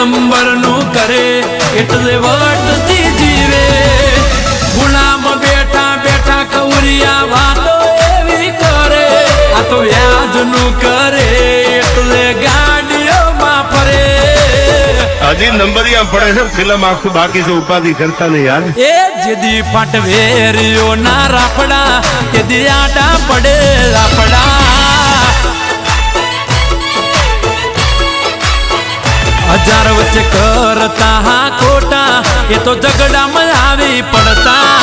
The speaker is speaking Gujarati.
નંબર નું કરે એટલે વટતી જીવે ગુલામ બેઠા બેઠા કવરિયા વાતો એવી કરે આ તો વ્યાજ નું કરે એટલે ગાડીઓમાં ફરે હજી નંબરિયા પડે છે ફિલ્મ આખું બાકી છે ઉપાધિ કરતા નહીં યાર એ જેદી પટવેરીઓ ના રાફડા તેદી આડા પડે રાફડા હજાર વચ્ચે કરતા હા ખોટા એ તો ઝઘડામાં આવી પડતા